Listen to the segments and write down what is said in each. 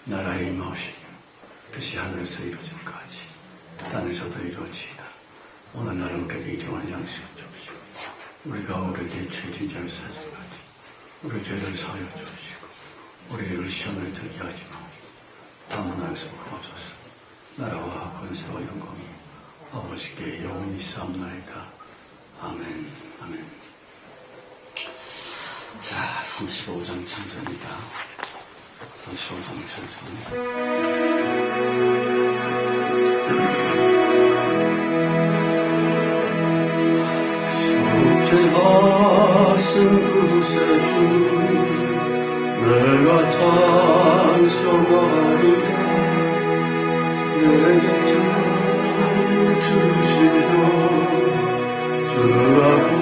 나라의 임하옵시며 뜻이 하늘에서 이루어진 것 같이 땅에서도 이루어지이다. 오늘 날 우리에게 일용할 양식을 주시고 우리가 우리에게 죄진 자를 사주같이 우리 죄를 사하여 주시고 우리를 시험에 들게 하지 마옵시고 다만 하에서 구하소서. 나라와 권세와 영광이 아버지께 영원히 있사옵나이다. 아멘. 아멘. 자, 35장 찬송입니다. 35장 찬송. 속죄하신 그새 주 내가 찬송하리라. 내게 주 주시고 주라고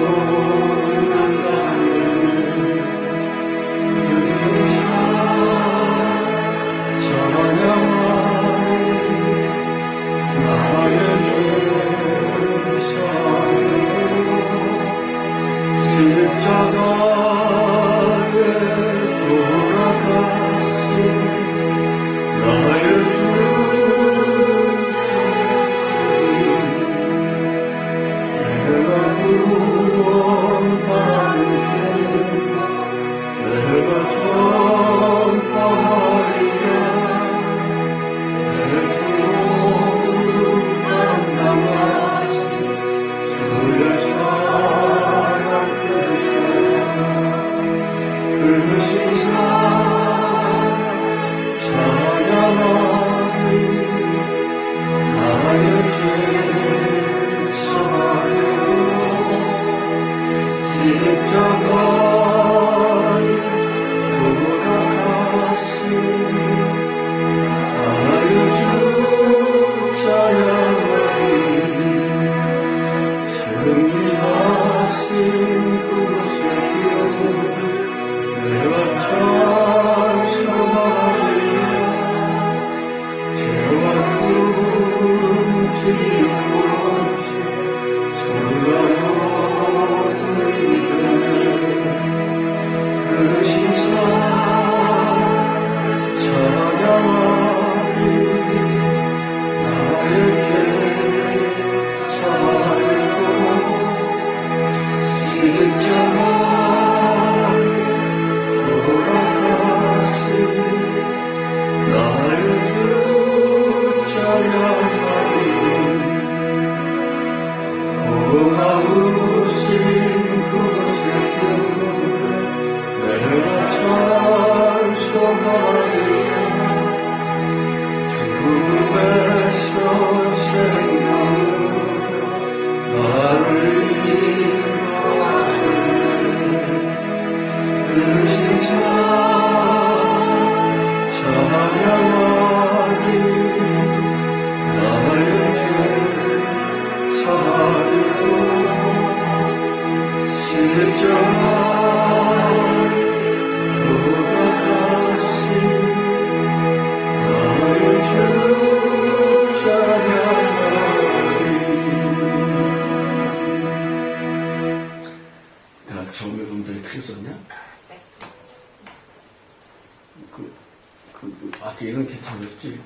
이런 괜찮았지?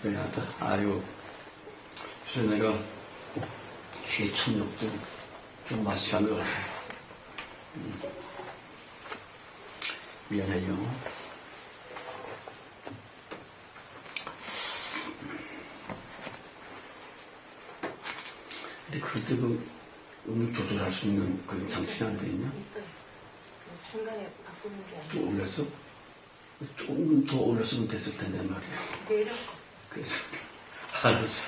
미안하다. 아유, 그래서 내가 귀에 천욕도 좀 마시한 것 같아. 미안해요. 근데 그때 그 음을 조절할 수 있는 그런 장치가 안 돼 있냐? 있어요. 중간에 바꾸는 게 아니고. 또 올렸어? 조금 더 올렸으면 됐을 텐데 말이야. 내려. 그래서 알았어.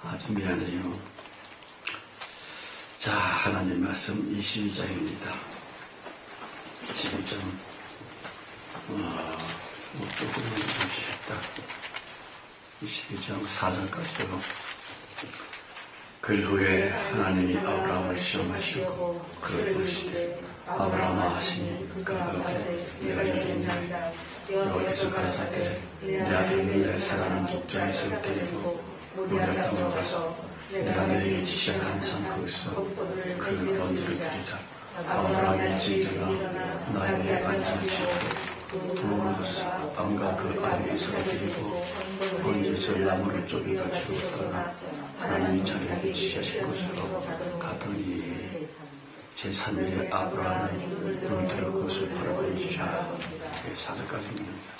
아주 미안해요. 자, 하나님 말씀 22장입니다. 22장. 조금 좀 쉽다. 22장 4절까지로. 그 후에 하나님이 아브라함을 시험하시고 그를 부르시되 아브라함아 하시니 그가 가되 내가 여기 있나이다. 여호와께서 가라사대 내 아들은 내 사랑하는 독자의 손을 데리고 모리아 땅으로 가서 내가 너에게 지시하는 산 거기서 그 번제를 드리라. 아브라함이 일찍 일어나 나에게 반찬을 싣고 두 암과 그 아들이 서로 드리고 번지서 나무를 쪼개가 주었거나 하나님이 자기에게 지시하실 것으로 가더니 제3일에 아브라함이 눈을 들어 그것을 바라보시자. 사절까지입니다.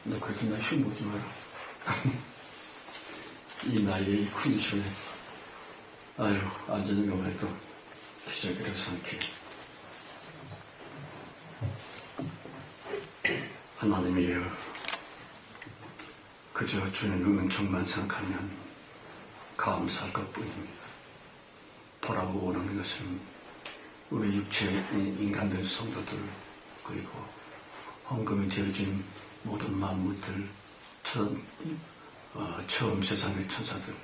너 그렇게 나 흉보지 마라. 이 나이에 이 컨디션에 아유 앉는 것만 해도 기적이라고 생각해. 하나님이여, 그저 주의 은총만 생각하면 감사할 것뿐입니다. 보라고 원하는 것은 우리 육체의 인간들, 성도들, 그리고 헌금이 되어진 모든 만물들, 처음 세상의 천사들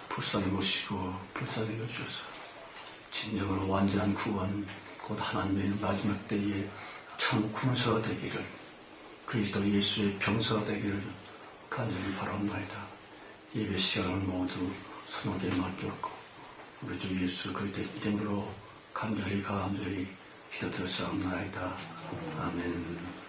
불쌍히 모시고 불쌍히 여주셔서 진정으로 완전한 구원, 곧 하나님의 마지막 때에 참 군사가 되기를, 그리스도 예수의 병사가 되기를 간절히 바랍니다. 예배 시간을 모두 성령께 맡겼고 우리 주 예수 그리스도의 이름으로 간절히 기도드렸사옵나이다. 아멘.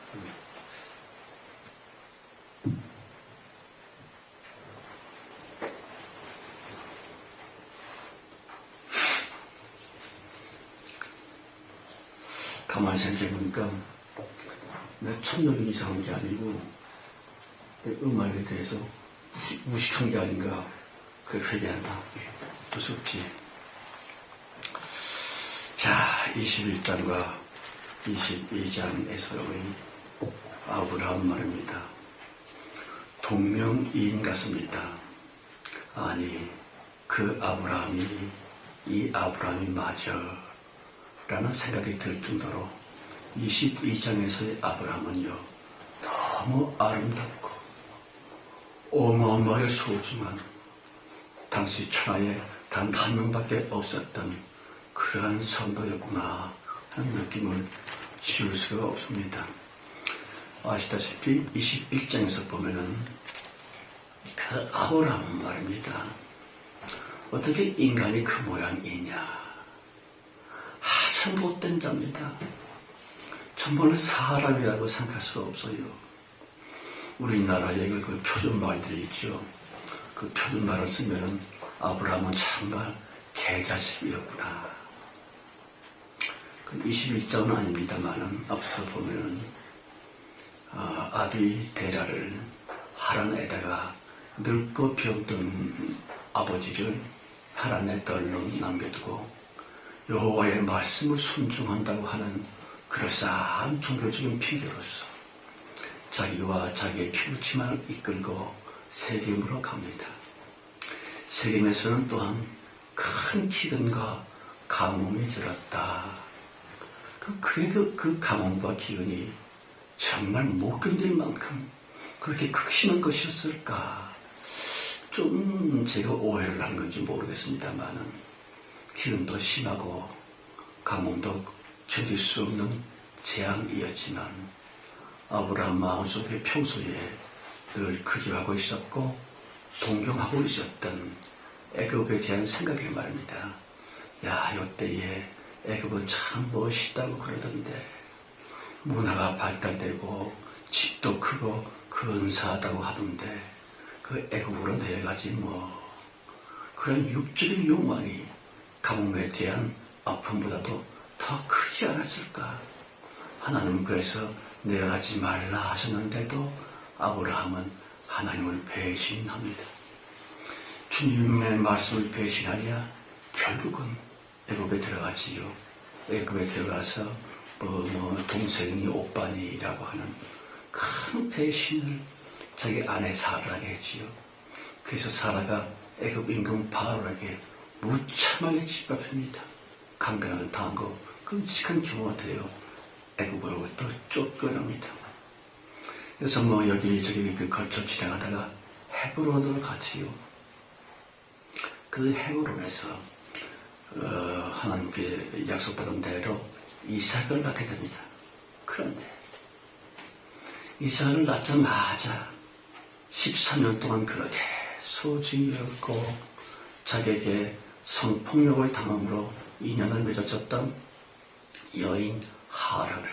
가만히 생각해보니까 내가 천년이 이상한 게 아니고 음악에 대해서 무식한 게 아닌가 그렇게 회개한다. 무섭지. 자, 21장과 22장에서의 아브라함 말입니다. 동명이인 같습니다. 아니, 그 아브라함이 이 아브라함이 맞아 라는 생각이 들 정도로 22장에서의 아브라함은요, 너무 아름답고 어마어마하게 소중한, 당시 천하에 단 한 명밖에 없었던 그러한 성도였구나 하는 느낌을 지울 수가 없습니다. 아시다시피 21장에서 보면은 그 아브라함 말입니다. 어떻게 인간이 그 모양이냐. 아주 못된 자입니다. 전부는 사람이라고 생각할 수가 없어요. 우리나라에 그 표준말들이 있죠. 그 표준말을 쓰면은 아브라함은 정말 개자식이었구나. 그 21장은 아닙니다만은 앞서 보면은 아비데라를 하란에다가 늙고 병든 아버지를 하란에 덜러 남겨두고 여호와의 말씀을 순종한다고 하는 그럴싸한 종교적인 핑계로서 자기와 자기의 피부치만을 이끌고 세겜으로 갑니다. 세겜에서는 또한 큰 기근과 가뭄이 들었다. 그 가뭄과 기근이 정말 못 견딜 만큼 그렇게 극심한 것이었을까? 좀 제가 오해를 한 건지 모르겠습니다만은 기운도 심하고 가뭄도 견딜 수 없는 재앙이었지만 아브라함 마음속에 평소에 늘 그리워하고 있었고 동경하고 있었던 애굽에 대한 생각이 말입니다. 야, 이때에 애굽은 참 멋있다고 그러던데 문화가 발달되고 집도 크고 근사하다고 하던데 그 애굽으로 내려가지 뭐. 그런 육적인 욕망이 가뭄에 대한 아픔보다도 더 크지 않았을까. 하나님은 그래서 내려가지 말라 하셨는데도 아브라함은 하나님을 배신합니다. 주님의 말씀을 배신하냐 결국은 애굽에 들어가지요. 애굽에 들어가서 동생이 오빠니라고 하는 큰 배신을 자기 아내 사라에게 했지요. 그래서 사라가 애굽 임금 바로에게 무참하게 짓밟힙니다. 강간을 당한 거 끔찍한 경우가 돼요. 애굽으로부터 쫓겨납니다. 그래서 여기저기 걸쳐 지나가다가 헤브론으로 가지요. 그 헤브론에서 하나님께 약속받은 대로 이삭을 낳게 됩니다. 그런데 이삭을 낳자마자 13년 동안 그렇게 소중히 여겼고 자기에게 성폭력을 당함으로 인연을 맺어졌던 여인 하라를.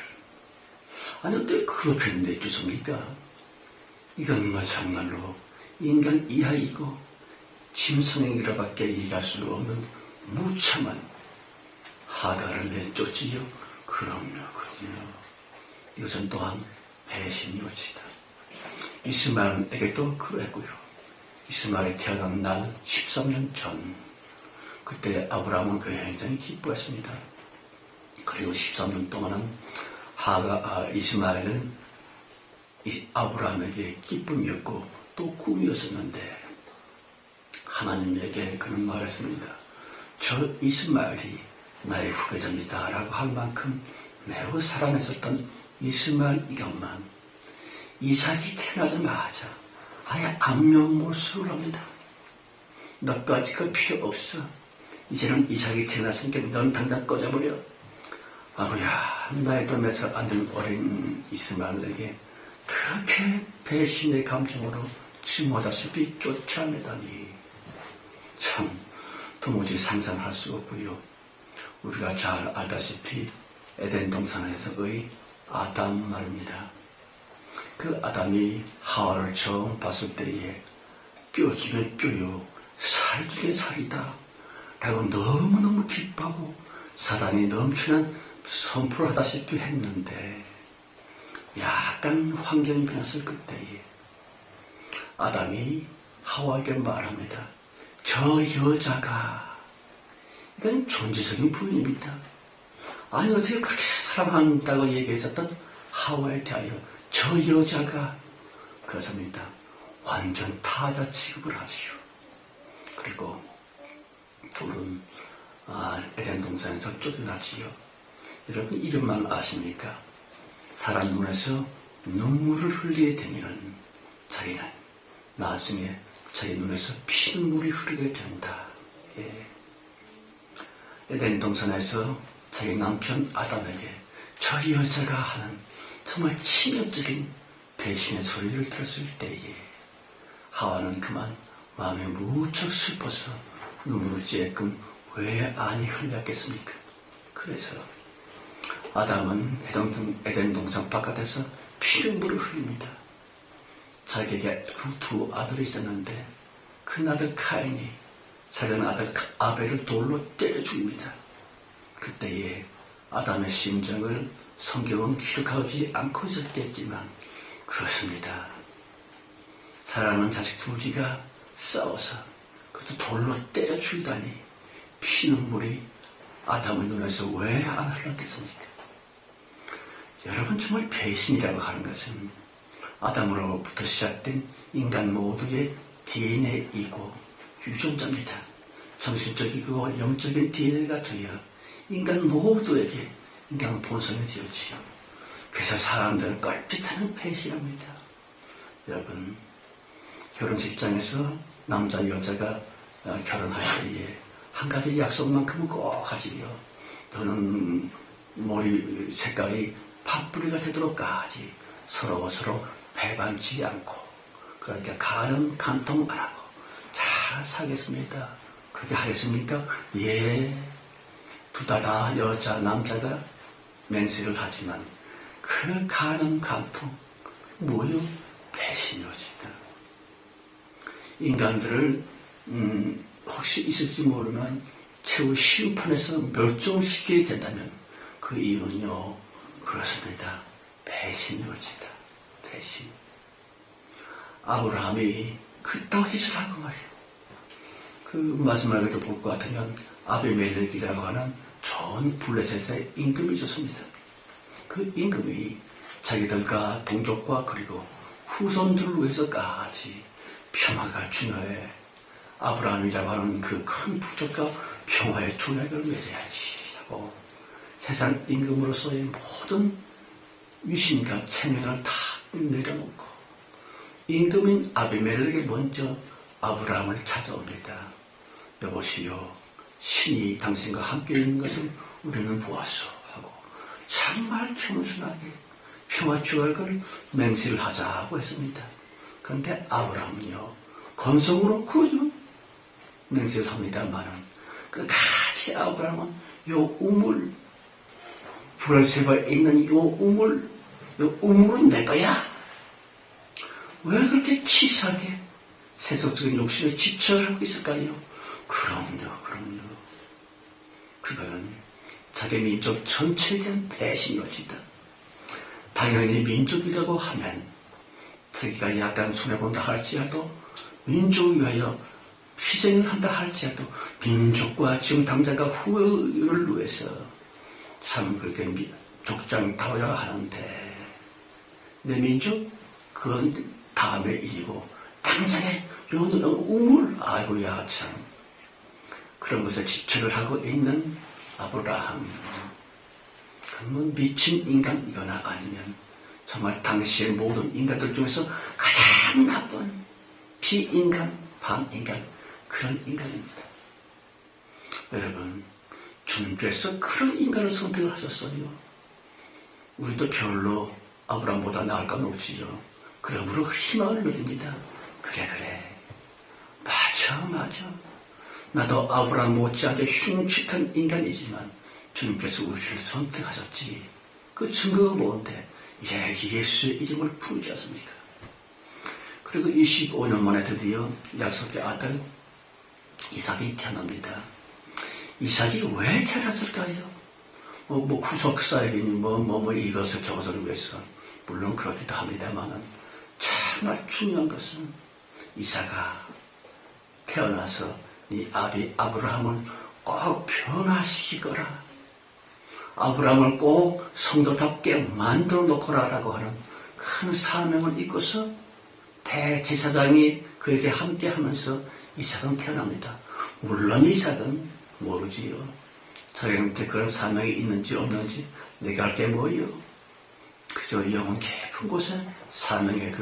아니, 어떻게 그렇게 내주십니까? 이건 뭐 정말로 인간 이하이고 짐승행위로밖에 얘기할 수 없는 무참한 하가를 내쫓지요. 그럼요. 이것은 또한 배신이었지다. 이스마엘에게도 그랬고요. 이스마엘이 태어난 날 13년 전, 그때 아브라함은 굉장히 기뻐했습니다. 그리고 13년 동안은 이스마엘은 아브라함에게 기쁨이었고 또 꿈이었었는데, 하나님에게 그는 말했습니다. 저 이스마엘이 나의 후계자입니다 라고 할 만큼 매우 사랑했었던 이스마엘 이것만 이삭이 태어나자마자 아예 안면모습을 합니다. 너까지 그 필요 없어. 이제는 이삭이 태어났으니까 넌 당장 꺼져버려. 아구야, 나의 덤에서 안는 어린 이스마엘에게 그렇게 배신의 감정으로 증오하다시피 쫓아내다니 참 도무지 상상할 수 없고요. 우리가 잘 알다시피 에덴 동산에서의 아담 말입니다. 그 아담이 하와를 처음 봤을 때에 뼈 중에 뼈요, 살 중에 살이다 라고 너무너무 기뻐하고 사랑이 넘치는 선포를 하다시피 했는데, 약간 환경이 변했을 그때에 아담이 하와에게 말합니다. 저 여자가, 이건 존재적인 부인입니다. 아니 어떻게 그렇게 사랑한다고 얘기했었던 하와에 대하여 저 여자가, 그렇습니다. 완전 타자 취급을 하시오. 그리고 둘은 에덴 동산에서 쫓겨나지요. 여러분 이름만 아십니까? 사람 눈에서 눈물을 흘리게 되면 자기는 나중에 자기 눈에서 피눈물이 흐르게 된다. 예. 에덴 동산에서 자기 남편 아담에게 저 여자가 하는 정말 치명적인 배신의 소리를 들었을 때에 하와는 그만 마음이 무척 슬퍼서 눈물을 찔끔 왜 안이 흘렸겠습니까? 그래서 아담은 에덴 동산 바깥에서 피눈물을 흘립니다. 자기에게 그 두 아들이 있었는데 큰 아들 카인이 작은 아들 아벨을 돌로 때려 죽입니다. 그때에 아담의 심정을 성경은 기록하지 않고 있었겠지만 그렇습니다. 사랑하는 자식 둘이가 싸워서 그것도 돌로 때려 죽이다니 피눈물이 아담의 눈에서 왜 안 흘렀겠습니까? 여러분 정말 배신이라고 하는 것은 아담으로부터 시작된 인간 모두의 DNA이고 유전자입니다. 정신적이고 영적인 DNA가 되어 인간 모두에게 인간 본성이 되었지요. 그래서 사람들을 껄핏하는 배신합니다. 여러분 결혼식장에서 남자 여자가 결혼할 때에 한 가지 약속만큼은 꼭 하지요. 너는 머리 색깔이 팥뿌리가 되도록까지 서로 배반치 않고, 그러니까 가는 간통 안 하고 잘 살겠습니다. 그렇게 하겠습니까? 예. 두 다 여자 남자가 맹세를 하지만 그 가는 간통 뭐요? 배신이었습니다. 인간들을 혹시 있을지 모르면 최후 심판에서 멸종시키게 된다면 그 이유는요, 그렇습니다. 배신이었습니다. 배신. 아브라함이 그따위 짓을 한 거 말이에요. 그 마지막에도 볼 것 같으면 아비멜렉이라고 하는 전 블레셋의 임금이 있었습니다. 그 임금이 자기들과 동족과 그리고 후손들을 위해서까지 평화가 중요해. 아브라함이라고 하는 그 큰 부족과 평화의 조약을 맺어야지 하고 세상 임금으로서의 모든 위신과 체면을 다 내려놓고 임금인 아비멜렉이 먼저 아브라함을 찾아옵니다. 여보시오, 신이 당신과 함께 있는 것을 우리는 보았소 하고 정말 겸손하게 평화 조약을 맹세를 하자고 했습니다. 그런데 아브라함은요, 건성으로 그저 맹세를 합니다만은 끝까지 아브라함은 요 우물, 브레셀바에 있는 요 우물은 내 거야. 왜 그렇게 치사하게 세속적인 욕심에 집착을 하고 있을까요? 그럼요. 그거는 자기 민족 전체에 대한 배신이었지다. 당연히 민족이라고 하면 자기가 약간 손해본다 할지라도 민족을 위하여 희생을 한다 할지라도 민족과 지금 당장과 후회를 위해서 참 그렇게 족장다워야 하는데 내 민족 그건 다음의 일이고 당장에 요 우물 아이고야 참 그런 것에 집착을 하고 있는 아브라함 그러면 미친 인간이거나 아니면 정말 당시의 모든 인간들 중에서 가장 나쁜 비인간, 반인간 그런 인간입니다. 여러분 주님께서 그런 인간을 선택을 하셨어요. 우리도 별로 아브라함보다 나을 건 없지요. 그러므로 희망을 누립니다. 그래 맞아 나도 아브라함 못지않게 흉측한 인간이지만 주님께서 우리를 선택하셨지. 그 증거가 뭔데? 예수의 이름을 부르지 않습니까? 그리고 25년 만에 드디어 약속의 아들 이삭이 태어납니다. 이삭이 왜 태어났을까요? 구속사역이니 이것을 저것을 위해서 물론 그렇기도 합니다만 정말 중요한 것은 이삭아 태어나서 네 아비 아브라함을 꼭 변화시키거라. 아브라함을 꼭 성도답게 만들어 놓거라라고 하는 큰 사명을 잊고서 대제사장이 그에게 함께 하면서 이삭은 태어납니다. 물론 이삭은 모르지요. 자기한테 그런 사명이 있는지 없는지 내가 알 게 뭐예요. 그저 영혼 깊은 곳에 사명의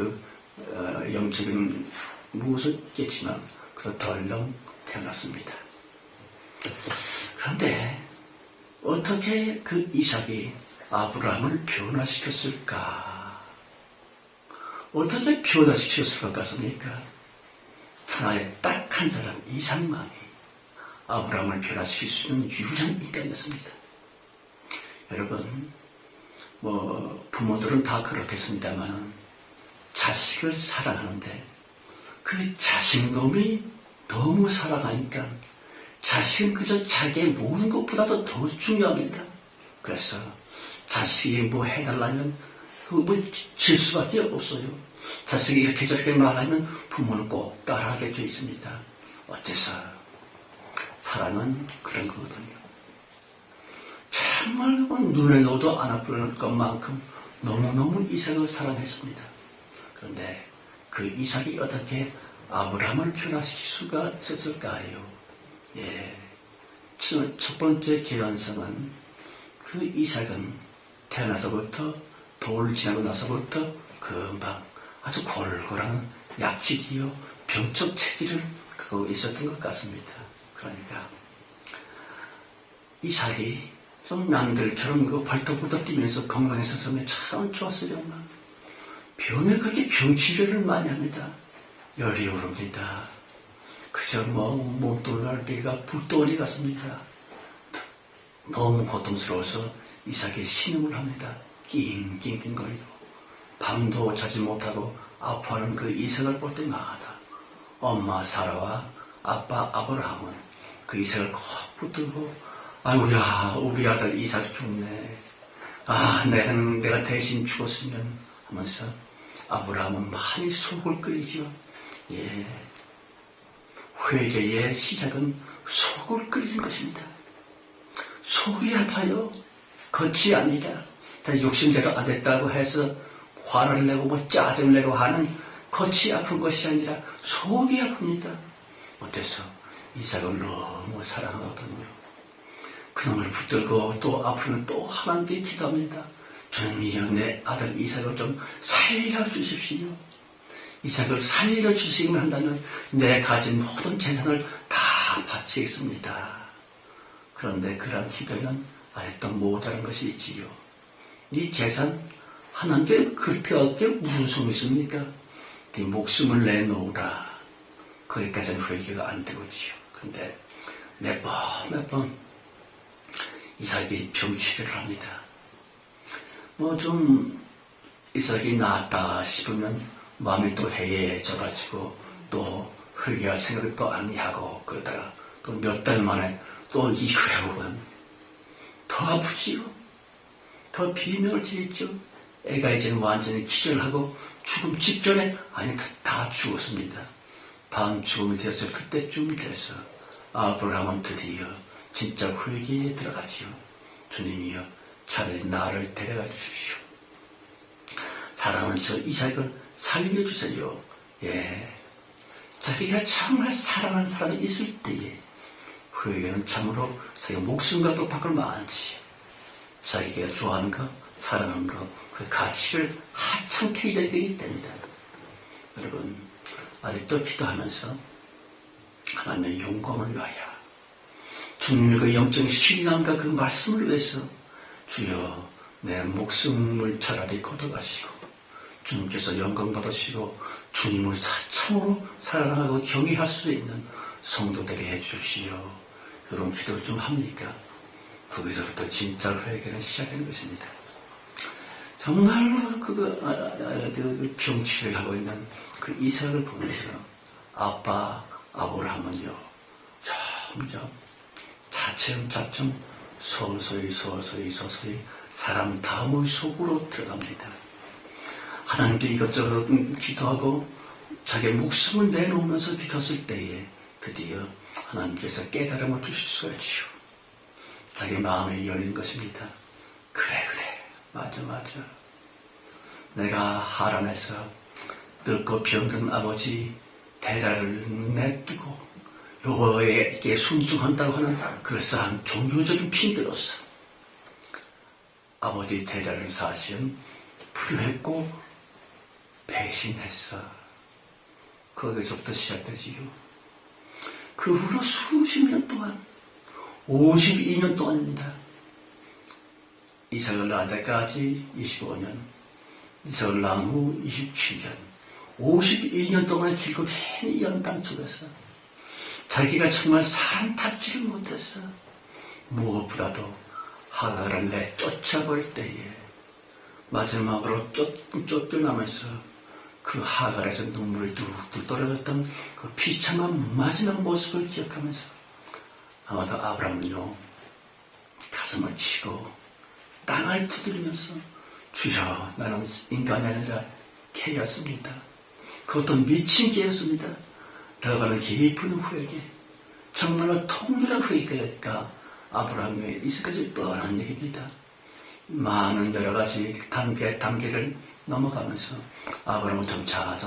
영적인 무엇은 있겠지만 그저 덜렁 태어났습니다. 그런데 어떻게 그 이삭이 아브라함을 변화시켰을까? 어떻게 변화시켰을 것 같습니까? 하나의 딱 한 사람 이삭만이 아브라함을 변화시킬 수 있는 유일한 인간이었습니다. 여러분 부모들은 다 그렇겠습니다만 자식을 사랑하는데 그 자식놈이 너무 사랑하니까 자식은 그저 자기의 모든 것보다도 더 중요합니다. 그래서 자식이 해달라면 질 수밖에 없어요. 자식이 이렇게 저렇게 말하면 부모는 꼭 따라하게 되어 있습니다. 어째서 사랑은 그런 거거든요. 정말 눈에 넣어도 안 아플 것만큼 너무너무 이삭을 사랑했습니다. 그런데 그 이삭이 어떻게 아브라함을 변화시킬 수가 있었을까요? 첫 번째 개연성은 그 이삭은 태어나서부터 돌을 지나고 나서부터 금방 아주 골골한 약질이요 병적 체질을 갖고 있었던 것 같습니다. 그러니까 이삭이 좀 남들처럼 벌떡벌떡 뛰면서 건강했었으면 참 좋았으련만 병에 그렇게 병치료를 많이 합니다. 열이 오릅니다. 그저 몸도 날개가 불덩어리 같습니다. 너무 고통스러워서 이삭이 신음을 합니다. 낑낑낑거리고 밤도 자지 못하고 아파하는 그 이삭을 볼 때마다 엄마 사라와 아빠 아브라함은 그 이삭을 꼭 붙들고 아이고야 우리 아들 이삭이 죽네. 내가 대신 죽었으면 하면서 아브라함은 많이 속을 끓이죠. 회개의 시작은 속을 끓이는 것입니다. 속이 아파요. 겉이 아니라 욕심대로 안 됐다고 해서 화를 내고 짜증을 내고 하는 겉이 아픈 것이 아니라 속이 아픕니다. 어째서 이삭을 너무 사랑하거든요. 그놈을 붙들고 또 앞으로는 또 하나님께 기도합니다. 주님이여 내 아들 이삭을 좀 살려주십시오. 이삭을 살려주시기만 한다면 내 가진 모든 재산을 다 바치겠습니다. 그런데 그러한 기도는 아직도 모자란 것이 있지요. 이 재산 하나님께 그렇게 얻게 무슨 소용이 있습니까? 네 목숨을 내놓으라. 거기까지는 회개가 안 되고 있지요. 그런데 몇 번 이삭이 병치료를 합니다. 뭐 좀 이삭이 나았다 싶으면 마음이 또 해이해져가지고 또 회개할 생각을 또 안 하고 그러다가 또 몇 달 만에 또 이후에 오면 더 아프지요. 더 비명을 지르죠. 애가 이제는 완전히 기절하고 죽음 직전에 아니 다 죽었습니다. 밤 죽음이 되었을 그때쯤 돼서 아브라함은 드디어 진짜 회개에 들어가지요. 주님이여 차라리 나를 데려가 주십시오. 사랑하는 저 이삭을 살려주세요. 예, 자기가 정말 사랑하는 사람이 있을 때에 회개는 참으로 자기가 목숨과도 바꿀 만하지. 자기가 좋아하는 것, 사랑하는 것, 그 가치를 하찮게 여기게 됩니다. 여러분, 아직도 기도하면서 하나님의 영광을 위하여 주님의 그 영적인 신앙과 그 말씀을 위해서 주여 내 목숨을 차라리 걷어가시고 주님께서 영광 받으시고 주님을 참으로 사랑하고 경외할 수 있는 성도되게 해주시오. 이런 기도를 좀 합니까? 거기서부터 진짜 회개는 시작되는 것입니다. 정말로 그 병치를 하고 있는 그 이삭을 보면서 아빠 아브라함은요 점점 차츰 서서히 사람 다음의 속으로 들어갑니다. 하나님께 이것저것 기도하고 자기 목숨을 내놓으면서 기도했을 때에 드디어 하나님께서 깨달음을 주실 수가 있죠. 자기 마음이 열린 것입니다. 그래 맞아 내가 하란에서 늙고 병든 아버지 데라를 내두고 여호와에게 순종한다고 하는 그럴싸한 종교적인 핑계로서 아버지 데라를 사실은 불효했고 배신했어. 거기서부터 시작되지요. 그 후로 수십 년 동안 52년 동안입니다. 이삭을 낳을 때까지 25년, 이삭을 낳은 후 27년, 52년 동안 길고 긴 연단 속에서 자기가 정말 사람답지를 못했어. 무엇보다도 하갈을 내쫓아버릴 때에 마지막으로 쫓겨나면서 그 하갈에서 눈물이 뚝뚝 떨어졌던 그 비참한 마지막 모습을 기억하면서 아마도 아브라함은요 가슴을 치고 땅을 두드리면서 주여 나는 인간이 아니라 개였습니다. 그것도 미친 개였습니다. 라고 하는 깊은 회개, 정말로 통렬한 회개가 아브라함의 있을까지 뻔한 얘기입니다. 많은 여러 가지 단계를 넘어가면서 아브라함은 점차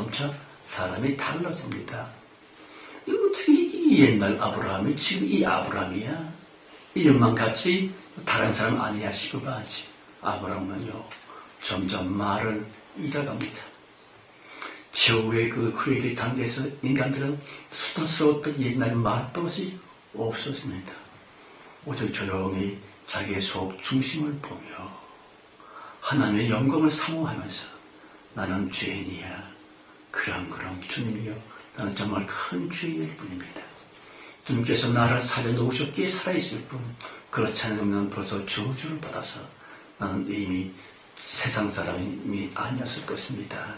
사람이 달라집니다. 어떻게 이 옛날 아브라함이 지금 이 아브라함이야? 이름만 같이 다른 사람 아니야 시급하지. 아브라함은요 점점 말을 잃어갑니다. 최후의 그 회개 단계에서 인간들은 수다스러웠던 옛날 말버릇이 없었습니다. 오직 조용히 자기의 속 중심을 보며 하나님의 영광을 사모하면서 나는 죄인이야. 그럼 주님이여 나는 정말 큰 죄인일 뿐입니다. 주님께서 나를 살려놓으셨기에 살아있을 뿐 그렇지 않으면 벌써 저주를 받아서 나는 이미 세상 사람이 아니었을 것입니다.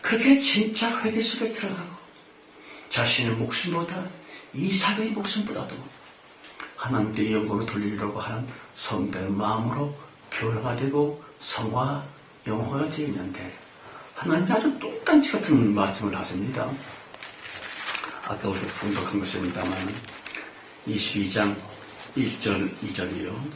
그렇게 진짜 회개 속에 들어가고 자신의 목숨보다 이삭의 목숨보다도 하나님께 영광을 돌리려고 하는 성도의 마음으로 변화가 되고 성화, 영화가 되어 있는데 하나님이 아주 똥단지 같은 말씀을 하십니다. 아까 우리가 분석한 것입니다만 22장 1절 2절이요.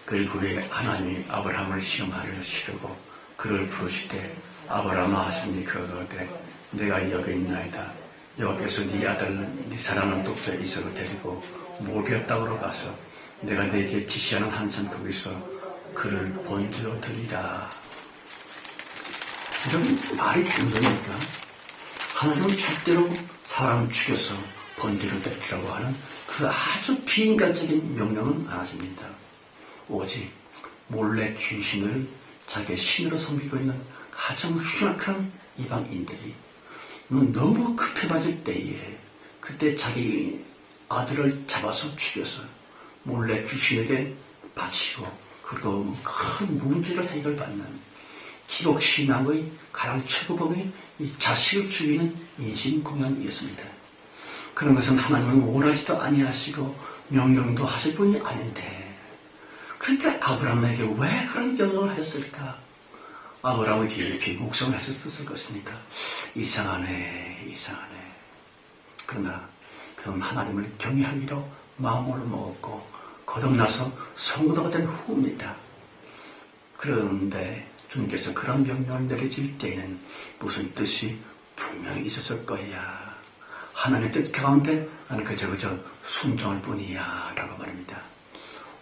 그리고에 하나님이 아브라함을 시험하려 시르고 그를 부르시되 아브라함아 하시니 그러되 내가 여기 있나이다. 여기서 네 아들 네 사랑하는 독자 이삭을 데리고 모리아 땅으로 가서 내가 네게 지시하는 한참 거기서 그를 번제로 드리라. 이런 말이 되는 겁니까? 하나님은 절대로 사람을 죽여서 번제로 드리라고 하는 그 아주 비인간적인 명령은 안 하십니다. 오직 몰래 귀신을 자기의 신으로 섬기고 있는 가장 흉악한 이방인들이 너무 급해 맞을 때에 그때 자기 아들을 잡아서 죽여서 몰래 귀신에게 바치고 그리고 큰 문제를 해결받는 기록 신앙의 가장 최고봉이 이 자식을 죽이는 인신공양이었습니다. 그런 것은 하나님은 원하지도 아니하시고 명령도 하실 분이 아닌데 그런데 아브라함에게 왜 그런 명령을 하셨을까? 아브라함이 깊이 묵상을 했을 것입니다. 이상하네. 그러나 그는 하나님을 경외하기로 마음을 먹었고 거듭나서 성도가 된 후입니다. 그런데 주님께서 그런 명령을 내리실 때에는 무슨 뜻이 분명히 있었을 거야. 하나님의 뜻 가운데 나는 그저 순종할 뿐이야 라고 말합니다.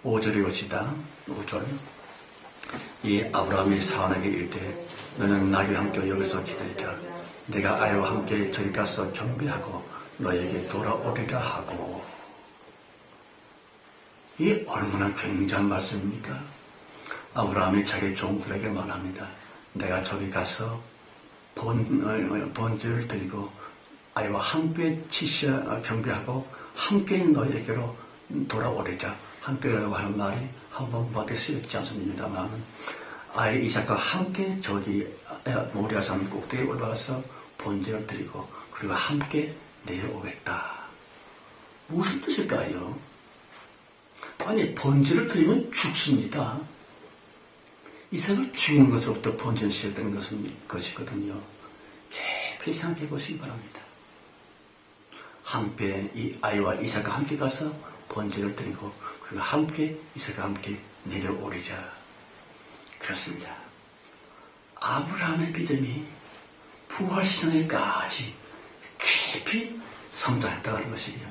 5절에 봅시다. 5절. 이 아브라함이 사람에게 이르되 너는 나와 함께 여기서 기다리라. 내가 아이와 함께 저기 가서 경배하고 너에게 돌아오리라 하고. 이 얼마나 굉장한 말씀입니까? 아브라함이 자기 종들에게 말합니다. 내가 저기 가서 번제를 드리고 아이와 함께 경배하고 함께 너에게로 돌아오리라. 함께라고 하는 말이 한 번밖에 쓰였지 않습니다만 아이 이삭과 함께 저기 모리아산 꼭대기에 올라가서 번제를 드리고 그리고 함께 내려오겠다. 무슨 뜻일까요? 아니 번제를 드리면 죽습니다. 이삭을 죽은 것으로부터 번제를 시작되는 것이거든요. 깊이 생각해 보시기 바랍니다. 함께 이 아이와 이삭과 함께 가서 번제를 드리고 그리고 함께 이삭과 함께 내려오리자. 그렇습니다. 아브라함의 믿음이 부활신앙에까지 깊이 성장했다고 하는 것이에요.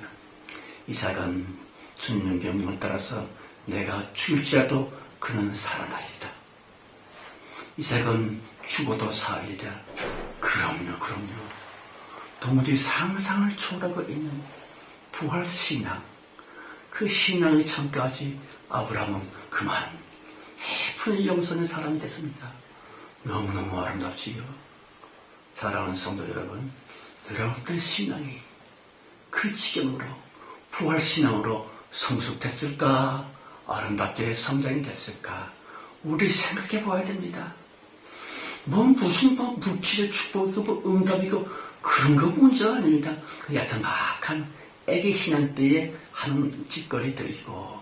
이삭은 주님의 명령을 따라서 내가 죽을지라도 그는 살아나리라. 이삭은 죽어도 살리라. 그럼요. 도무지 상상을 초월하고 있는 부활신앙. 그 신앙의 참까지 아브라함은 그만 깊은 영성의 사람이 됐습니다. 너무너무 아름답지요. 사랑하는 성도 여러분, 여러분들의 신앙이 그 지경으로 부활신앙으로 성숙됐을까? 아름답게 성장이 됐을까? 우리 생각해 보아야 됩니다. 무슨 물질의 축복이고 응답이고 그런 거 문제가 아닙니다. 그 야타막한 애기 신앙 때에 하는 짓거리들이고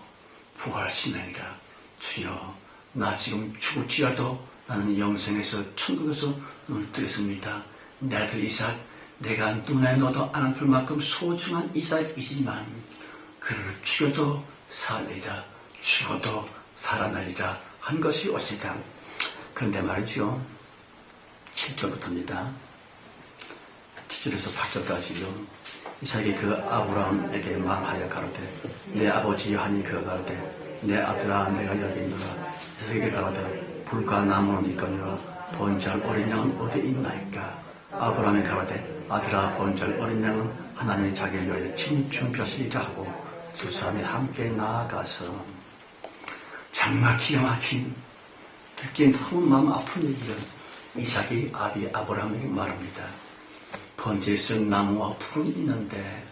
부활신앙이라. 주여 나 지금 죽을지라도 나는 영생에서 천국에서 눈을 뜨겠습니다. 내 아들 이삭 내가 눈에 넣어도 안 아플 만큼 소중한 이삭이지만 그를 죽여도 살리라. 죽어도 살아나리라 한 것이 옳시다. 그런데 말이죠. 7절부터입니다. 7절에서 8절까지요. 이삭이 그 아브라함에게 말하여 가로되 내 아버지 하니 그가 가로되 내 아들아 내가 여기 있노라. 이삭에게 가로되 불과 나무는 있거니와 번제할 어린 양은 어디 있나이까. 아브라함이 가로되 아들아 번제할 어린 양은 하나님이 자기를 위하여 친히 준비하시리라 하고 두 사람이 함께 나아가서 정말 기가 막힌 듣기엔 너무 마음 아픈 얘기를 이삭이 아브라함에게 말합니다. 번제에 쓸 나무와 풀은 있는데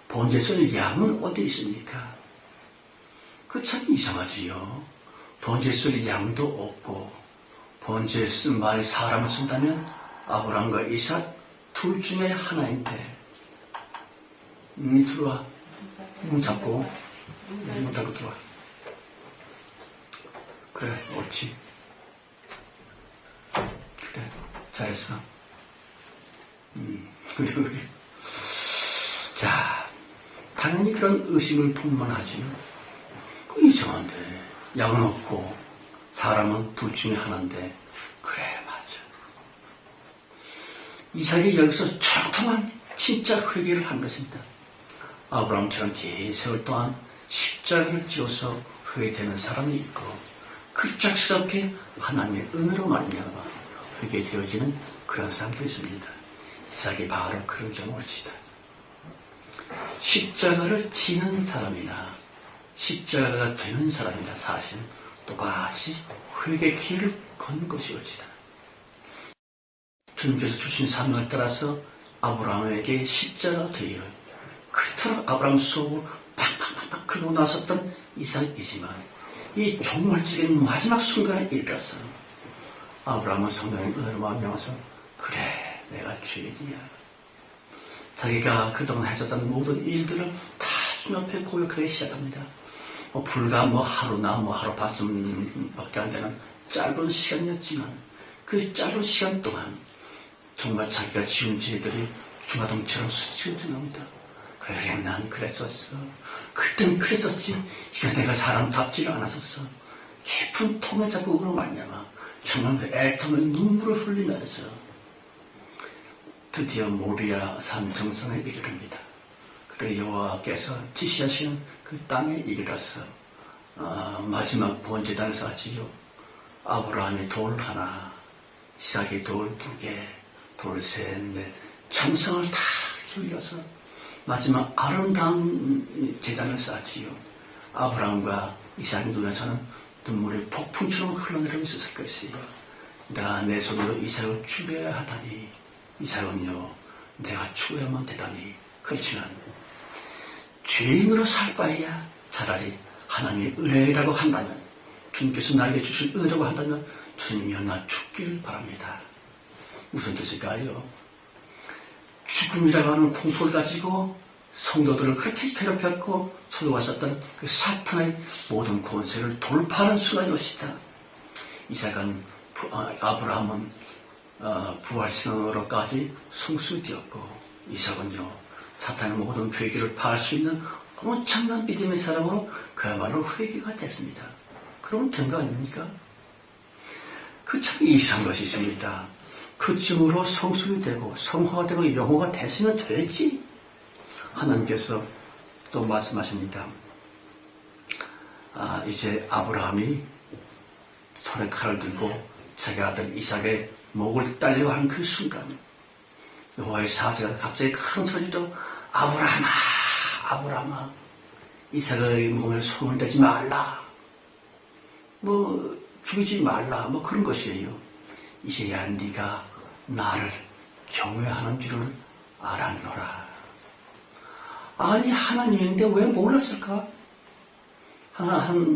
번제에 쓸 양은 어디 있습니까? 그 참 이상하지요. 번제에 쓸 양도 없고 번제에 쓴 만약 사람을 쓴다면 아브라함과 이삭 둘 중에 하나인데 들어와. 문 닫고 들어와. 그래, 옳지. 그래, 잘했어. 그래. 자, 당연히 그런 의심을 풍만하지요. 그 이상한데, 양은 없고, 사람은 둘 중에 하나인데, 그래, 맞아. 이삭이 여기서 정통한 진짜 회개를 한 것입니다. 아브라함처럼 세월 동안 십자가를 지어서 회개되는 사람이 있고, 급작스럽게 하나님의 은혜로 말미암아 회개되어지는 그런 사람도 있습니다. 이삭이 바로 그런 경우입니다. 십자가를 지는 사람이나 십자가가 되는 사람이나 사실 똑같이 회개 길을 건 것이옵니다. 주님께서 주신 사명을 따라서 아브라함에게 십자가가 되어 그토록 아브라함 속으로 팍팍팍 긁고 나섰던 이삭이지만 이 종말적인 마지막 순간에 이르렀어. 아브라함은 성령의 은혜로 말미암아서 그래 내가 죄인이야. 자기가 그동안 했었던 모든 일들을 다 주님 앞에 고백하기 시작합니다. 불과 하루나 하루 반쯤밖에 안 되는 짧은 시간이었지만 그 짧은 시간 동안 정말 자기가 지은 죄들이 주마등처럼 스치고 지납니다. 그래 난 그랬었어. 그땐 그랬었지. 이거 내가 사람답지를 않았었어. 깊은 통의 자국으로 말미암아 정말 그 애통의 눈물을 흘리면서 드디어 모리아 산 정상에 이르릅니다. 그래 여호와께서 지시하시는 그 땅에 이르러서 마지막 번제단을 쌓지요. 아브라함이 돌 하나, 이삭이 돌 2개, 돌 3, 4 정성을 다 기울여서 마지막 아름다운 제단을 쌓지요. 아브라함과 이삭의 눈에서는 눈물이 폭풍처럼 흘러내리고 있었을 것이요. 내가 내 손으로 이삭을 죽여야 하다니 이삭은요 내가 죽어야만 되다니. 그렇지만 죄인으로 살 바에야 차라리 하나님의 은혜라고 한다면, 주님께서 나에게 주신 은혜라고 한다면 주님이여 나 죽길 바랍니다. 무슨 뜻일까요? 죽음이라고 하는 공포를 가지고 성도들을 그렇게 괴롭혔고 소동하셨던 그 사탄의 모든 권세를 돌파하는 순간이 오시다. 아브라함은 부활신앙으로까지 성수되었고, 이삭은요 사탄의 모든 괴기를 파할 수 있는 엄청난 믿음의 사람으로 그야말로 회개가 됐습니다. 그러면 된 거 아닙니까? 그 참 이상한 것이 있습니다. 그쯤으로 성숙이 되고 성화가 되고 영호가 됐으면 됐지. 하나님께서 또 말씀하십니다. 이제 아브라함이 손에 칼을 들고 자기 아들 이삭의 목을 따려고 하는 그 순간 여호와의 사자가 갑자기 큰 소리로 아브라함아 아브라함아 이삭의 몸에 손을 대지 말라, 죽이지 말라, 그런 것이에요. 이제야 네가 나를 경외하는 줄을 알았노라. 아니 하나님인데 왜 몰랐을까?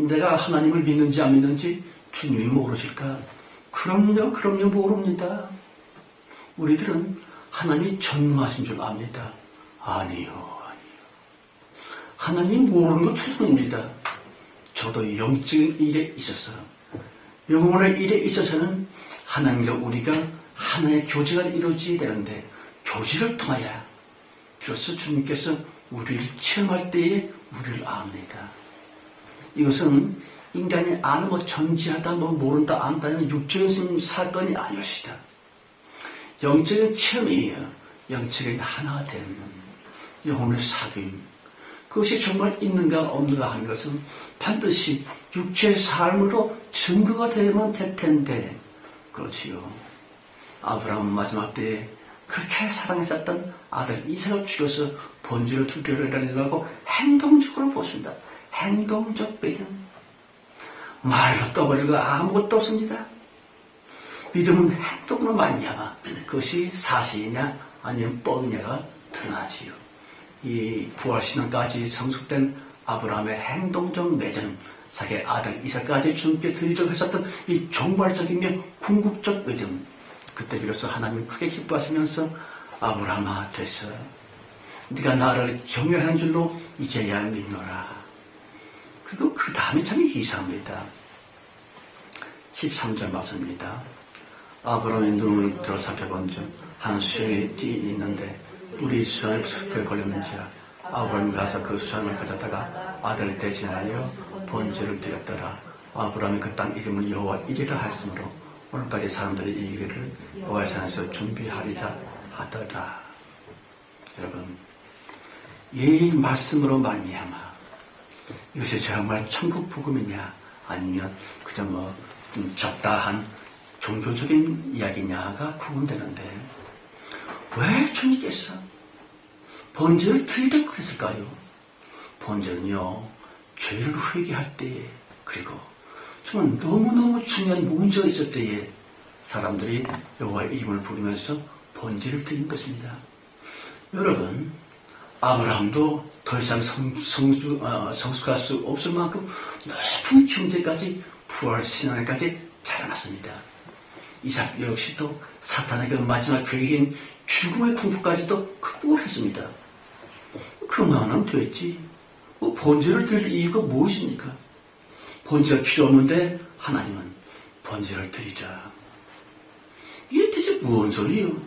내가 하나님을 믿는지 안 믿는지 주님이 모르실까? 그럼요 모릅니다. 우리들은 하나님이 전능하신 줄 압니다. 아니요. 하나님 모르는 거 투성입니다. 저도 영적인 일에 있어서, 영혼의 일에 있어서는 하나님과 우리가 하나의 교제가 이루어져야 되는데, 교제를 통하여 비로소 주님께서 우리를 체험할 때에 우리를 압니다. 이것은 인간이 아는 전지하다, 모른다, 안다는 육적인 사건이 아니었시다. 영적인 체험이에요. 영적인 하나가 되는 영혼의 사귐. 그것이 정말 있는가 없는가 하는 것은 반드시 육체의 삶으로 증거가 되어야만 될 텐데, 그렇지요. 아브라함은 마지막 때에 그렇게 사랑했었던 아들 이삭을 죽여서 번제를 드리려고 행동적으로 보십니다. 행동적 믿음. 말로 떠버리고 아무것도 없습니다. 믿음은 행동으로 말미암아 그것이 사실이냐 아니면 뻥이냐가 드러나지요. 이 부활신앙까지 성숙된 아브라함의 행동적 믿음, 자기 아들 이삭까지 주님께 드리려고 했었던 이 종말적이며 궁극적 믿음, 그때 비로소 하나님이 크게 기뻐하시면서 아브라함아 됐어. 네가 나를 경외하는 줄로 이제야 믿노라. 그리고 그 다음에 참 이상합니다. 13절 말씀입니다. 아브라함의 눈을 들어 살펴본 중 한 수양의 띠 있는데 우리 수양의 숲에 걸렸는지라. 아브라함이 가서 그 수양을 가져다가 아들을 대신하여 번제를 드렸더라. 아브라함이 그 땅 이름을 여호와 이리라 하였으므로 오늘까지 사람들이 이 길을 여호와의 산에서 준비하리라 하더라. 여러분, 이 말씀으로 말미암아 이것이 정말 천국 복음이냐 아니면 그저 적다한 종교적인 이야기냐가 구분되는데, 왜 주님께서 번제를 드리려고 그랬을까요? 번제는요, 죄를 회개할 때에, 그리고 정말 너무너무 중요한 문제가 있을 때에 사람들이 여호와의 이름을 부르면서 번제를 드리는 것입니다. 여러분, 아브라함도 더 이상 성숙할 수 없을 만큼 높은 형제까지 부활 신앙까지 자라났습니다. 이삭 역시도 사탄의 그 마지막 계획인 죽음의 공포까지도 극복을 했습니다. 그만하면 됐지. 번제를 드릴 이유가 무엇입니까? 번제가 필요 없는데 하나님은 번제를 드리자. 이게 대체 무슨 소리예요?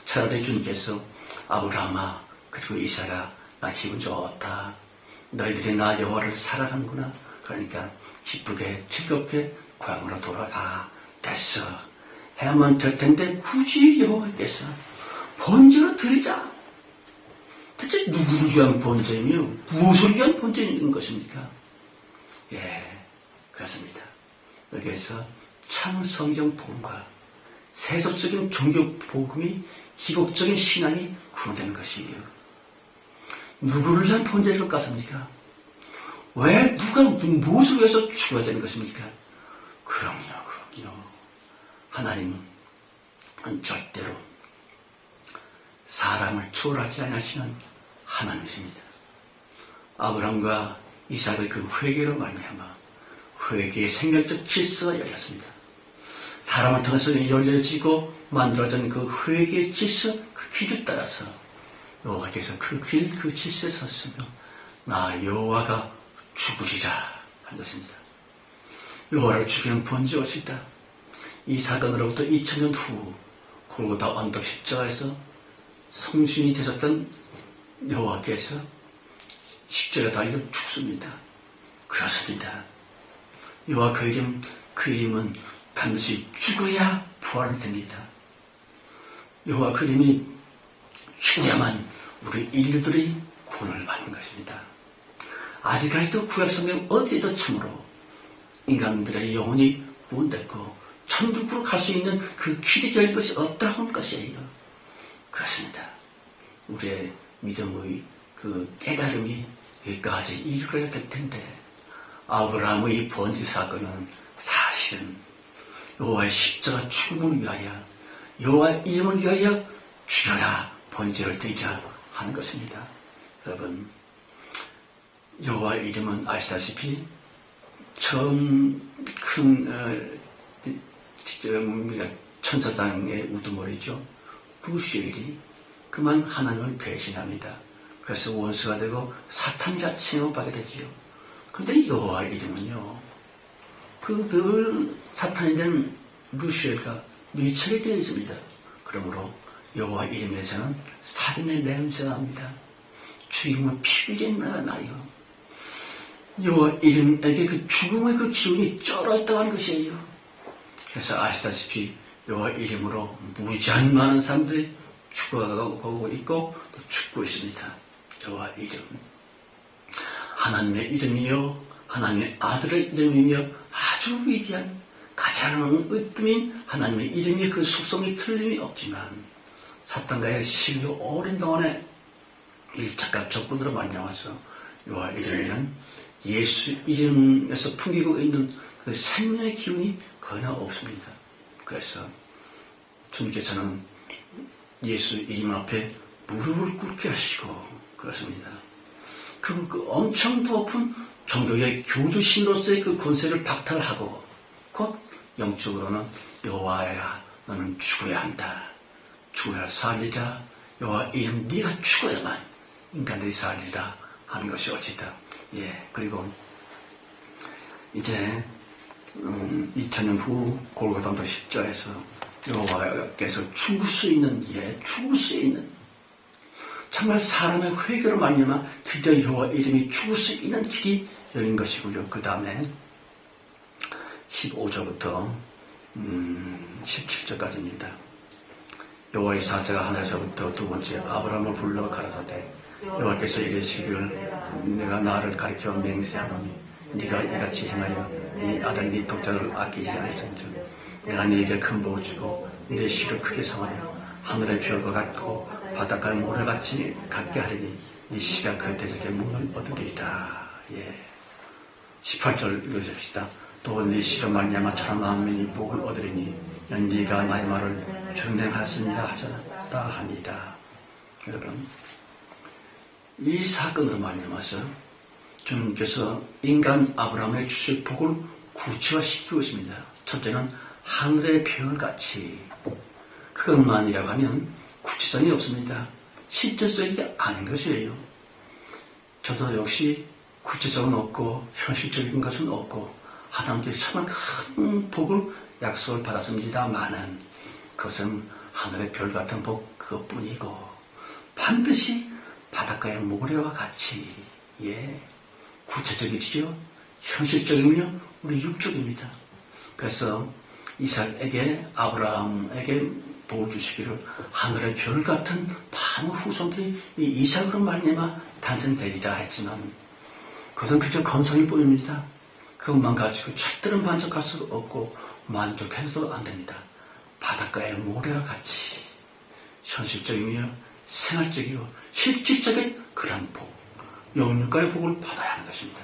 차라리 주님께서 아브라함아 그리고 이삭아 나 기분 좋다. 너희들이 나 여호와를 살아가는구나. 그러니까 기쁘게 즐겁게 고향으로 돌아가. 됐어. 해야만 될 텐데 굳이 여호와께서 번제를 드리자. 대체 누구를 위한 번제이며 무엇을 위한 번제인 것입니까? 예, 그렇습니다. 여기에서 참 성경 복음과 세속적인 종교 복음이 기복적인 신앙이 구분되는 것이에요. 누구를 위한 번제일 것 같습니까? 왜 누가 무엇을 위해서 죽어야 되는 것입니까? 그럼요. 하나님은 절대로 사람을 초월하지 않으시는 하나님이십니다. 아브라함과 이삭의 그 회개로 말미암아 회개의 생명적 질서가 열렸습니다. 사람을 통해서 열려지고 만들어진 그 회개의 질서, 그 길을 따라서 여호와께서 그 길, 그 질서에 섰으며 나 여호와가 죽으리라 한 것입니다. 여호와를 죽이는 번제가 있다. 이 사건으로부터 2000년 후 골고다 언덕 십자가에서 성신이 되셨던 여호와께서 십자가 달려 죽습니다. 그렇습니다. 여호와 그 이름은 반드시 죽어야 부활을 됩니다. 여호와 그 이름이 죽어야만 우리 인류들이 구원을 받는 것입니다. 아직까지도 구약성경 어디에도 참으로 인간들의 영혼이 구원됐고 천국으로 갈 수 있는 그 길이 열린 것이 없다고 하는 것이에요. 그렇습니다. 우리의 믿음의 그 깨달음이 여기까지 이르러야 될 텐데 아브라함의 이 번제 사건은 사실은 여호와의 십자가 죽음을 위하여 여호와의 이름을 위하여 죽여라 번제를 드리자 하는 것입니다. 여러분 여호와의 이름은 아시다시피 처음 큰 천사장의 우두머리죠. 루시엘이 그만 하나님을 배신합니다. 그래서 원수가 되고 사탄이라 취급받게 되지요. 그런데 여호와의 이름은요. 그 늘 사탄이 된 루시엘과 밀착이 되어 있습니다. 그러므로 여호와 이름에서는 살인의 냄새가 납니다. 죽임의 피비린내가 나요. 여호와 이름에게 그 죽음의 그 기운이 쩔어 있다고 하는 것이에요. 그래서 아시다시피 여호와 이름으로 무지한 많은 사람들이 죽어가고 있고 또 죽고 있습니다. 여호와 이름. 하나님의 이름이요. 하나님의 아들의 이름이며 아주 위대한 가장 으뜸인 하나님의 이름이 그 속성이 틀림이 없지만 사탄과의 실로 오랜 동안에 일착과 적군으로 말미암아서 여호와 이름에는 예수 이름에서 풍기고 있는 그 생명의 기운이 거의 없습니다. 그래서 주님께서는 예수 이름 앞에 무릎을 꿇게 하시고 그렇습니다. 그 엄청 높은 종교의 교주신으로서의 그 권세를 박탈하고 곧 영적으로는 여호와야 너는 죽어야 한다. 죽어야 살리라. 여호와 이름 네가 죽어야만 인간들이 살리라 하는 것이 어찌다. 예, 그리고 이제 2000년 후 골고다 언덕 십자에서 여호와께서 죽을 수 있는 정말 사람의 회개로 말미암아 드디어 여호와 이름이 죽을 수 있는 길이 열린 것이고요. 그 다음에 15절부터 17절까지입니다. 여호와의 사자가 하늘에서부터 두 번째 아브라함을 불러 가라사대 여호와께서 이르시기를 내가 나를 가리켜 맹세하노니 네가 이같이 행하여 네 아들 네 독자를 아끼지 아니한즉 내가 네게 큰 복을 주고 네 씨를 크게 성하여 하늘의 별과 같고 바닷가의 모래같이 같게 하리니 네 씨가 그 대적의 문을 얻으리이다. 예. 18절 읽어줍시다. 또 네 씨로 말미암아 천한 만민이 복을 얻으리니 네가 나의 말을 준행하였느니라 하셨다 하니라. 여러분 이 사건으로 말미암아서 주님께서 인간 아브라함의 주실 복을 구체화시키고 있습니다. 첫째는 하늘의 별같이. 그것만이라고 하면 구체성이 없습니다. 실질적이게 아닌 것이에요. 저도 역시 구체성은 없고 현실적인 것은 없고 하나님께 정말 큰 복을 약속을 받았습니다만은 그것은 하늘의 별 같은 복 그것뿐이고 반드시 바닷가의 모래와 같이 구체적이지요. 현실적이면요 우리 육적입니다. 그래서 이삭에게 아브라함에게 복을 주시기를 하늘의 별 같은 많은 후손들이 이 이삭으로 말미암아 탄생되리라 했지만 그것은 그저 건성일 뿐입니다. 그것만 가지고 절대로 만족할 수 없고 만족해서도 안 됩니다. 바닷가의 모래와 같이 현실적이며 생활적이고 실질적인 그런 복, 영육가의 복을 받아야 하는 것입니다.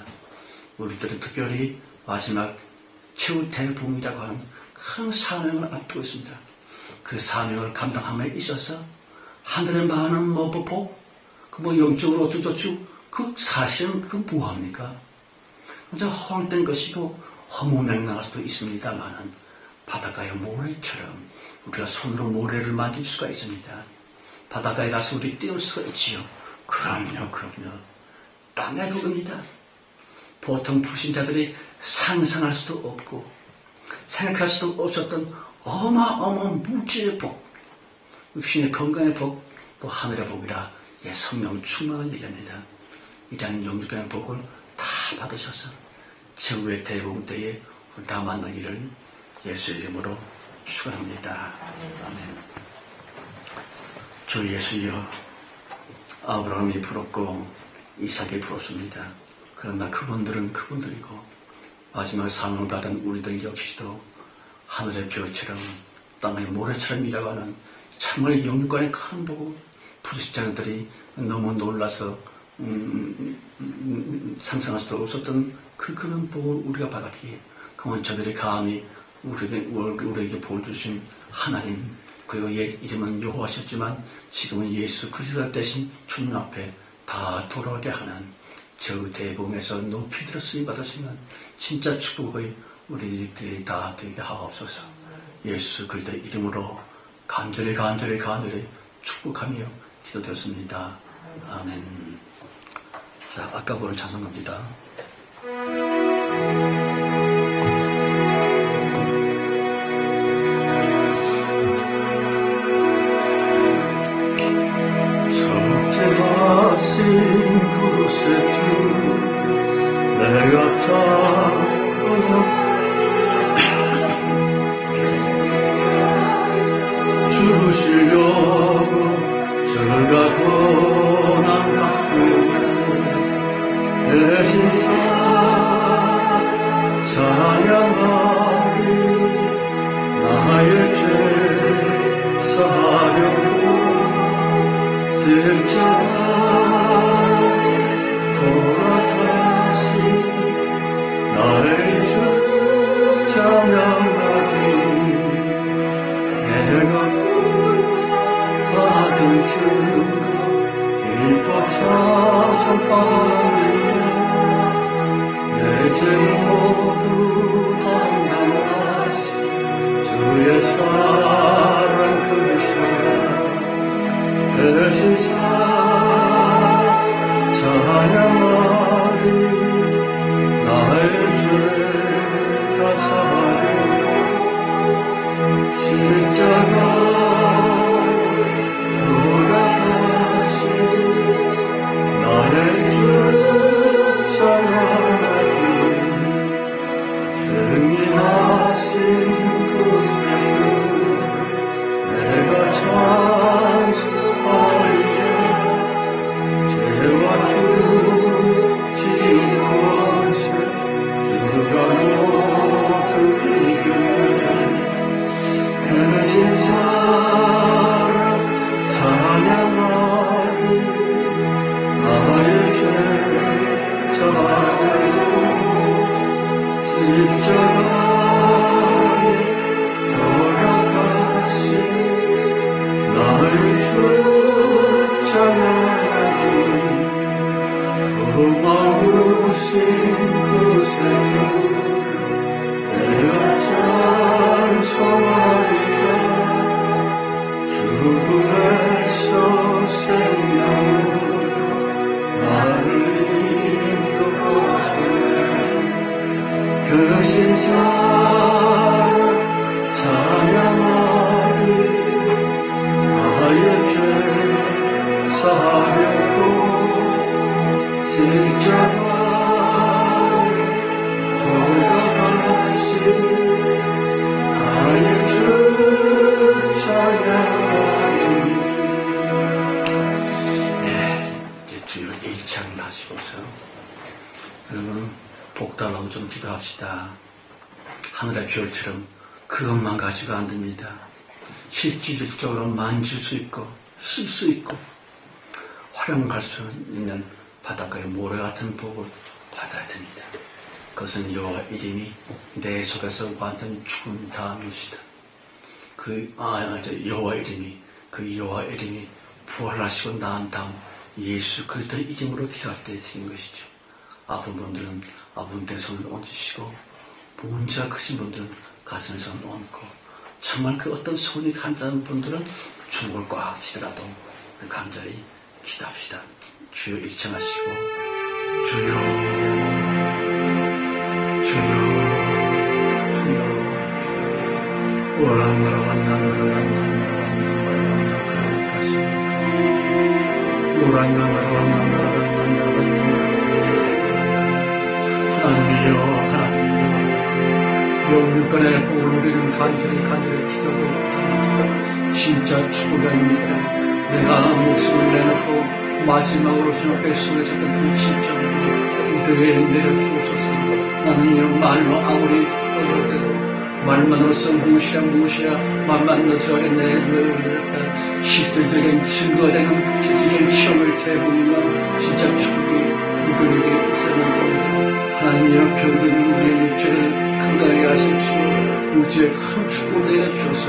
우리들은 특별히 마지막 최후 대복이라고 하는 큰 사명을 앞두고 있습니다. 그 사명을 감당함에 있어서 하늘의 많은 복, 영적으로 어쩌고저쩌고 그 사실은 그 무엇입니까? 진짜 허황된 것이고 허무맹랑할 수도 있습니다만은 바닷가의 모래처럼 우리가 손으로 모래를 만질 수가 있습니다. 바닷가에 가서 우리 띄울 수가 있지요. 그럼요. 땅의 복입니다. 보통 불신자들이 상상할 수도 없고 생각할 수도 없었던 어마어마한 물질의 복, 육신의 건강의 복, 또 하늘의 복이라 성령 충만한 얘기합니다. 이러한 영적인 복을 다 받으셔서 최후의 대복 때에 우리 다 만나기를 예수의 이름으로 축원합니다. 아멘. 주 예수여, 아브라함이 부럽고 이삭이 부럽습니다. 그러나 그분들은 그분들이고 마지막 사명을 받은 우리들 역시도 하늘의 별처럼 땅의 모래처럼 일어가는 정말 영육간의 큰 복을 불신자들이 너무 놀라서 상상할 수도 없었던 그런 복을 우리가 받았기에 그건 저들이 감히 우리에게 복을 주신 하나님, 그리고 옛 이름은 여호와셨지만 지금은 예수 그리스도 대신 주님 앞에 다 돌아오게 하는 저 대복에서 높이 들어 쓰임 받으시면 진짜 축복의 우리들이 다 되게 하옵소서. 예수 그리스도 이름으로 간절히 축복하며 기도드렸습니다. 아멘. 자, 아까 부른 찬송 갑니다. 속죄하신 그릇에 내가 타고 주시려고 저가 고난 받고 대신 찬양하리 나의 죄 사하려고 십자가 돌아가신 나의 주 찬양하리 내가 받은 증거 기뻐 찬송하리 내 죄 모두 담당하신 주의 사랑 크시오 대신 찬양하리 나의 죄 다 사하리 십자가 나의 주 찬양하리 승리하신 그새를 내가 찬송하리에 죄와 주 지은 것을 주가 모두 이기네 그 신사랑 찬양하리 나의 죄 사하리고 십자가에 돌아가신 나의 주 찬양하리 기도합시다. 하늘의 별처럼 그것만 가지고 안 됩니다. 실질적으로 만질 수 있고 쓸 수 있고 활용할 수 있는 바닷가의 모래 같은 복을 받아야 됩니다. 그것은 여호와 이름이 내 속에서 완전 죽은 다음이시다. 여호와 이름이 부활하시고 난 다음 예수 그리스도의 이름으로 기도할 때 생긴 것이죠. 아픈 분들은 아픈 데 손을 얹으시고 문제가 크신 분들은 가슴에 손을 얹고 정말 그 어떤 손이 간절한 분들은 주먹을 꽉 쥐더라도 간절히 기도합시다. 주여 일청하시고 주여 영육간의 복을 우리는 간절히 기도하고 있다. 진짜 축복입니다. 내가 목숨을 내놓고 마지막으로 주 앞에 쏟아졌던 그 진짜 우리에게 내려주옵소서. 나는 이런 말로 아무리 어려워도 말만으로서 무시야 말만 너저에게 내려올렸다. 실질적인 증거가 되는 실질적인 체험을 대보면 진짜 축복이 우리에게 있어야 하나님이여 병든 우리의 육체를 건강하게 하십시오. 우주에 큰 축복을 내려주셔서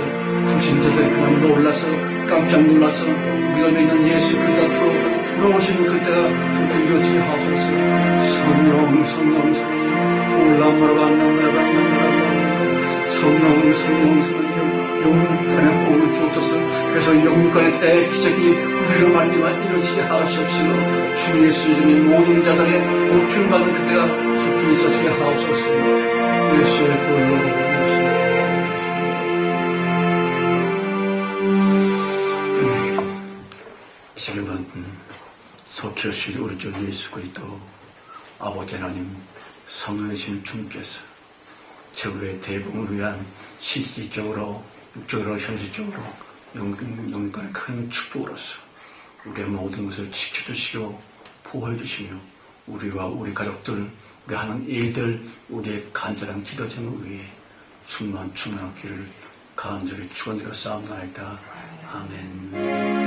불신자들 그냥 놀라서 깜짝 놀라서 우리가 믿는 예수 그리스도 앞으로 돌아오시는 그때가 그렇게 이루어지게 하소서. 성령 영육간의 복을 주옵소서. 그래서 영육간의 대기적이 우리로 말미암아 이루어지게 하시옵시고 주 예수 이름이 모든 자들의 목표를 받는 그때가 속히 있어지게 하옵소서. 예수의 불로 지금은 속히 오실 우리 주 예수 그리스도 아버지 하나님 성령이신 주님께서 최후의 대복을 위한 실질적으로 육적으로 현실적으로 영광의 큰 축복으로서 우리의 모든 것을 지켜주시고 보호해 주시며 우리와 우리 가족들 우리 하는 일들 우리의 간절한 기도 제목 위에 충만한 길을 간절히 축원드려 싸움나이다. 아멘.